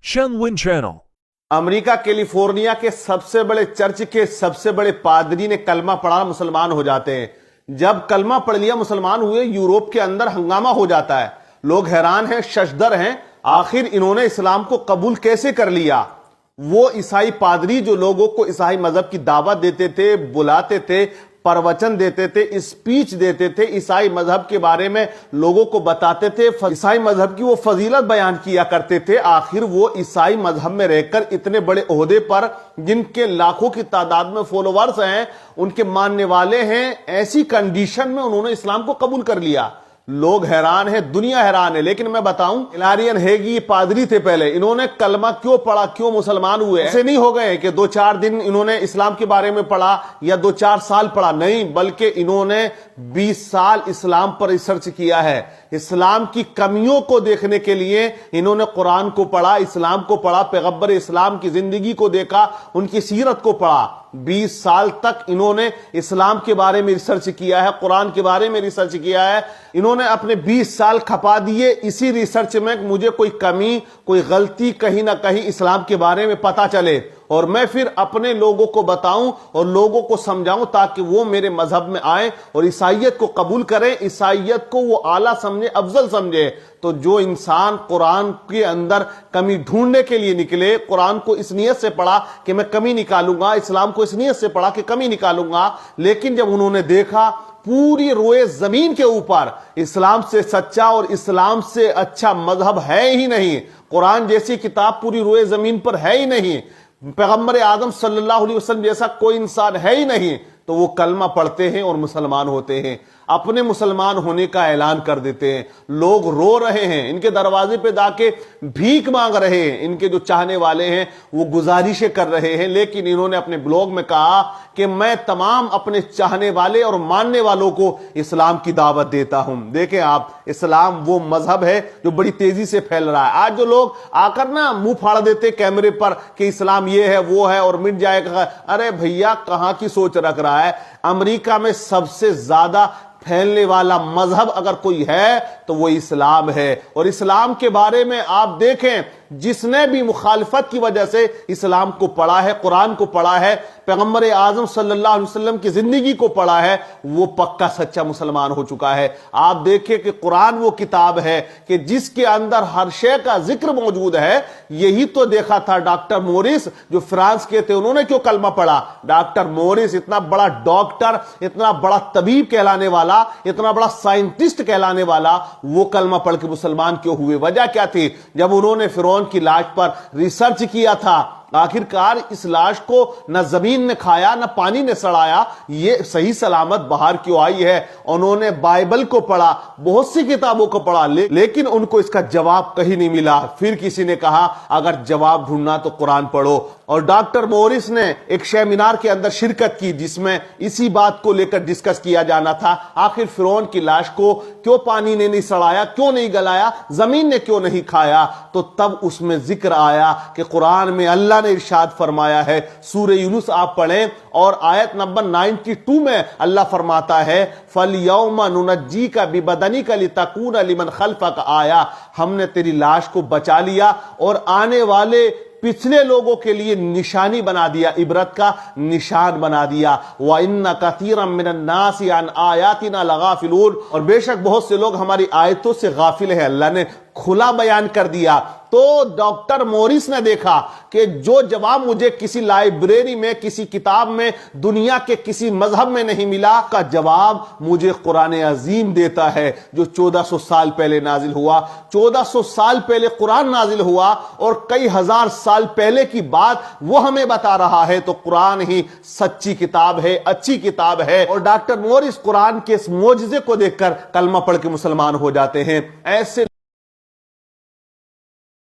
Shenlin Channel। America California के सबसे बड़े चर्च के सबसे बड़े पादरी ने कलमा पढ़ा, मुसलमान हो जाते हैं। जब कलमा पढ़ लिया, मुसलमान हुए, यूरोप के अंदर हंगामा हो जाता है। लोग हैरान हैं, शशदर हैं, आखिर इन्होंने इस्लाम को कबूल कैसे कर लिया। वो ईसाई पादरी जो लोगों को ईसाई मजहब की दावत देते थे, बुलाते थे, प्रवचन देते थे, स्पीच देते थे, ईसाई मजहब के बारे में लोगों को बताते थे, ईसाई मजहब की वो फजीलत बयान किया करते थे। आखिर वो ईसाई मजहब में रहकर इतने बड़े ओहदे पर, जिनके लाखों की तादाद में फॉलोवर्स हैं, उनके मानने वाले हैं, ऐसी कंडीशन में उन्होंने इस्लाम को कबूल कर लिया। लोग हैरान हैं, दुनिया हैरान है। लेकिन मैं बताऊं, हिलारियन हेगी पादरी थे पहले, इन्होंने कलमा क्यों पढ़ा, क्यों मुसलमान हुए? ऐसे नहीं हो गए कि 2-4 दिन इन्होंने इस्लाम के बारे में पढ़ा या 2-4 साल पढ़ा, नहीं, बल्कि इन्होंने 20 साल इस्लाम पर रिसर्च किया है। इस्लाम की कमियों को देखने के लिए इन्होंने कुरान को पढ़ा, इस्लाम को पढ़ा, पैगंबर इस्लाम की जिंदगी को देखा, उनकी सीरत को पढ़ा। 20 साल तक इन्होंने इस्लाम के बारे में रिसर्च किया है, कुरान के बारे में रिसर्च किया है। इन्होंने अपने 20 साल खपा दिए इसी रिसर्च में, मुझे कोई कमी, कोई गलती कहीं ना कहीं इस्लाम के बारे में पता चले और मैं फिर अपने लोगों को बताऊं और लोगों को समझाऊं, ताकि वो मेरे मजहब में आए और ईसाइयत को कबूल करें, ईसाइयत को वो आला समझे, अफजल समझे। तो जो इंसान कुरान के अंदर कमी ढूंढने के लिए निकले, कुरान को इस नियत से पढ़ा कि मैं कमी निकालूंगा, इस्लाम को इस नियत से पढ़ा कि कमी निकालूंगा, लेकिन जब उन्होंने देखा पूरी रोए जमीन के ऊपर इस्लाम से सच्चा और इस्लाम से अच्छा मजहब है ही नहीं, कुरान जैसी किताब पूरी रोए जमीन पर है ही नहीं, पैगंबर आदम सल्लल्लाहु अलैहि वसल्लम जैसा कोई इंसान है ही नहीं, तो वो कलमा पढ़ते हैं और मुसलमान होते हैं, अपने मुसलमान होने का ऐलान कर देते हैं। लोग रो रहे हैं, इनके दरवाजे पे जाके भीख मांग रहे हैं, इनके जो चाहने वाले हैं वो गुजारिशें कर रहे हैं। लेकिन इन्होंने अपने ब्लॉग में कहा कि मैं तमाम अपने चाहने वाले और मानने वालों को इस्लाम की दावत देता हूं। देखें आप, इस्लाम वो मजहब है जो बड़ी तेजी से फैल रहा है। आज जो लोग आकर ना मुंह फाड़ देते कैमरे पर कि इस्लाम ये है वो है और मिट जाएगा, अरे भैया कहां की सोच रख रहा है। अमेरिका में सबसे ज्यादा फैलने वाला मजहब अगर कोई है तो वो इस्लाम है। और इस्लाम के बारे में आप देखें, जिसने भी मुखालिफत की वजह से इस्लाम को पढ़ा है, कुरान को पढ़ा है, पैगंबर आजम सल्लल्लाहु अलैहि वसल्लम की जिंदगी को पढ़ा है, वो पक्का सच्चा मुसलमान हो चुका है। आप देखिए कि कुरान वो किताब है कि जिसके अंदर हर शय का जिक्र मौजूद है। यही तो देखा था डॉक्टर मोरिस जो फ्रांस के थे, उन्होंने क्यों कलमा पढ़ा। डॉक्टर मोरिस इतना बड़ा डॉक्टर, इतना बड़ा तबीब कहलाने वाला, इतना बड़ा साइंटिस्ट कहलाने वाला, वो कलमा पढ़ के मुसलमान क्यों हुए? वजह क्या थी? जब उन्होंने फिरौन की लाश पर रिसर्च किया था, आखिरकार इस लाश को न जमीन ने खाया न पानी ने सड़ाया, ये सही सलामत बाहर क्यों आई है। उन्होंने बाइबल को पढ़ा, बहुत सी किताबों को पढ़ा, लेकिन उनको इसका जवाब कहीं नहीं मिला। फिर किसी ने कहा अगर जवाब ढूंढना तो कुरान पढ़ो, और डॉक्टर मोरिस ने एक सेमिनार के अंदर शिरकत की जिसमें इसी बात को लेकर डिस्कस किया जाना था। आखिर फिरौन की लाश को क्यों पानी ने नहीं सड़ाया, क्यों नहीं गलाया, जमीन ने क्यों नहीं खाया? तो तब उसमें जिक्र आया कि कुरान में अल्लाह ने इरशाद फरमाया है, सूरह यूनुस आप पढ़ें और आयत नंबर 92 में अल्लाह फरमाता है, फलयौमा नुनज्जीका बिबदनिका लितकूना लिमन खल्फक आया, हमने तेरी लाश को बचा लिया और आने वाले पिछले लोगों के लिए निशानी बना दिया, इबरत का निशान बना दिया। व इन्ना कसीरम मिनन नासी अन आयातिना लगाफिलून, और बेशक बहुत से लोग हमारी आयतों से गाफिल हैं। अल्लाह ने खुला बयान कर दिया। तो डॉक्टर मोरिस ने देखा कि जो जवाब मुझे किसी लाइब्रेरी में, किसी किताब में, दुनिया के किसी मजहब में नहीं मिला, का जवाब मुझे कुरान अजीम देता है जो 1400 साल पहले नाजिल हुआ। 1400 साल पहले कुरान नाजिल हुआ और कई हजार साल पहले की बात वो हमें बता रहा है। तो कुरान ही सच्ची किताब है, अच्छी किताब है। और डॉक्टर मोरिस कुरान के इस मोजज़े को देखकर कलमा पढ़ के मुसलमान हो जाते हैं। ऐसे